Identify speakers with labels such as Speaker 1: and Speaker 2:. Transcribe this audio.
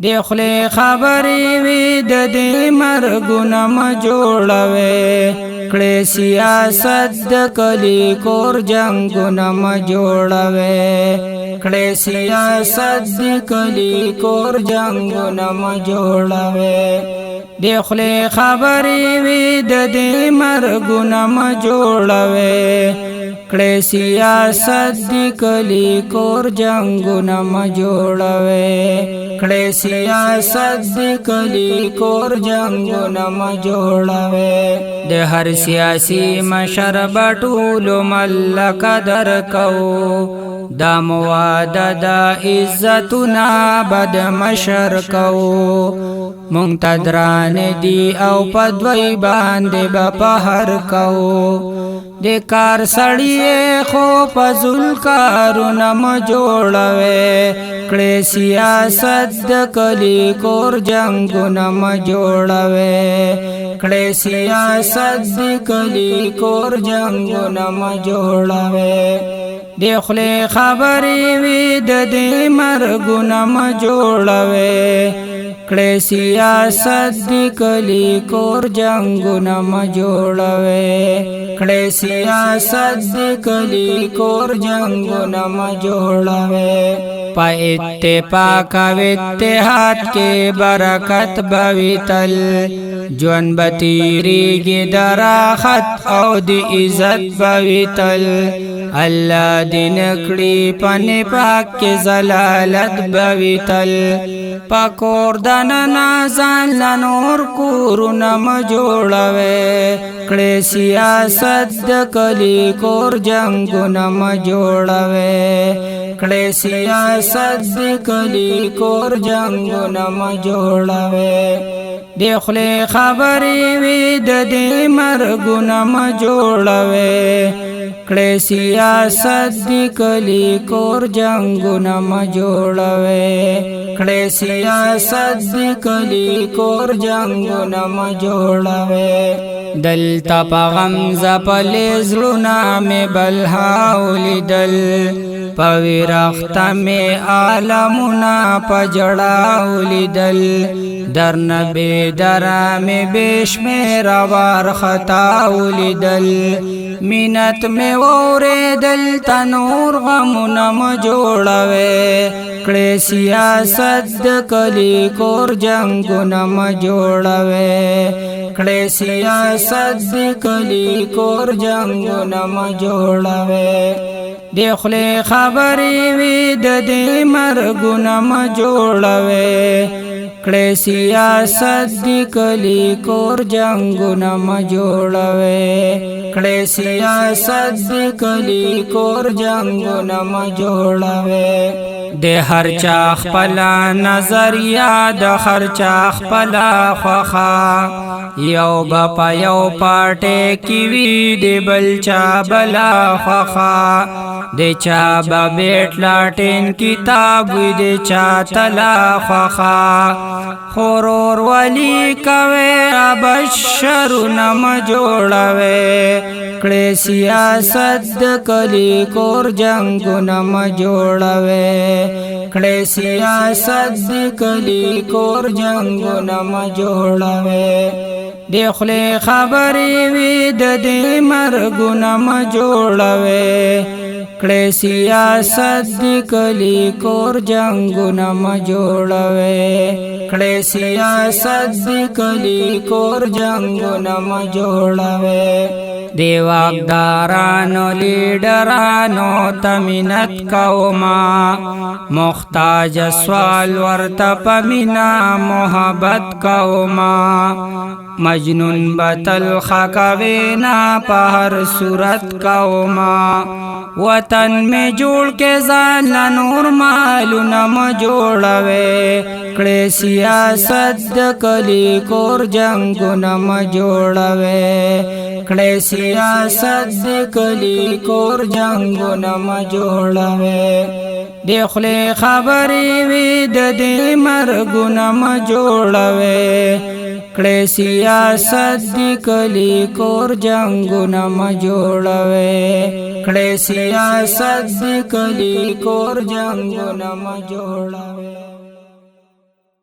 Speaker 1: دی خلی خبری وی د دې مرګونه م جوړوي کړي سیاست د کلی کور جنگونه م جوړوي کړي سیاست د کلی کور جنگونه م جوړوي دی خلی خبری وی د دې مرګونه م جوړوي کړي سیاست د کلی کور جنگونه م جوړوي کړي سیاست د کلی کور جنگونه م جوړوي د هر سیاسی مشر بټولو ملک درکو دا مواده دا عزتنا بد مشر کو منتدران دی او پدوی باندې بپهر کو د کار سړی خو فزول کارونه م جوړوي کړي سیاست د کلی کور جنگونه م جوړوي کړي سیاست د کلی کور جنگونه م جوړوي دی خلی خبری وی د دې مرګونه م جوړوي کړي سیاست د کلی کور جنگونه م جوړوي کړي سیاست د کلی کور جنگونه م جوړوي په اتفاق او اتحاد کې برکت بویتل جون بتیریږي دراحت او د عزت بویتل الله دین کړي پنه پاک کې زلالت بویتل پاکور دننا ځان لنور کورونه م جوړوي کړي سیاست د کلی کور جنگونه م جوړوي کړي سیاست د کلی کور جنگونه م جوړوي دی خلی خبری وی د دې مرګونه م جوړوي کړي سیاست د کلی کور جنگونه م جوړوي کړي سیاست د کلی کور جنگونه م جوړوي دلتا پغم زپل زړونه مې بلهاول دل پویرخت میں عالمنا پجڑاول دل در نبی درا میں بیشمیر وار خطاول دل منت میں وورے دل تنور غمنا م جوړوي کړي سیاست د کلی کور جنگونه م جوړوي کړي سیاست د کلی کور جنگونه م جوړوي دی خلی خبری وی د دې مرګونه م جوړوي کړي سیاست د کلی کور جنگونه م جوړوي کړي سیاست د کلی کور جنگونه م جوړوي د هر چا خپل نظریه د هر چا خپل خوخه یو با یو پټه کی وی د بل چا بلا خوخه د چا با بیٹ لاټین کتاب د چا تلا خوخه خورور ولی کوي ابشر نم جوړوي کړي سیاست د کلی کور جنگونه م جوړوي کړي سیاست د کلی کور جنگونه م جوړوي دی خلی خبری وی د دې مرګونه م جوړوي کړي سیاست د کلی کور جنگونه م جوړوي کړي سیاست د کلی کور جنگونه م جوړوي دی واقدارانو لیډرانو تمنت کوما محتاج سوال ورته پمینا محبت کوما مجنون بتل خاکوینا په هر صورت کوما وطن میں جوړ کې ځان نور مالونه م جوړوي کړي سیاست د کلی کور جنگونه م جوړوي کړي سیاست د کلی کور جنگونه م جوړوي دی خلی خبری وی د دې مرګونه م جوړوي کړي سیاست د کلی کور جنگونه م جوړوي کړي سیاست د کلی کور جنگونه م جوړوي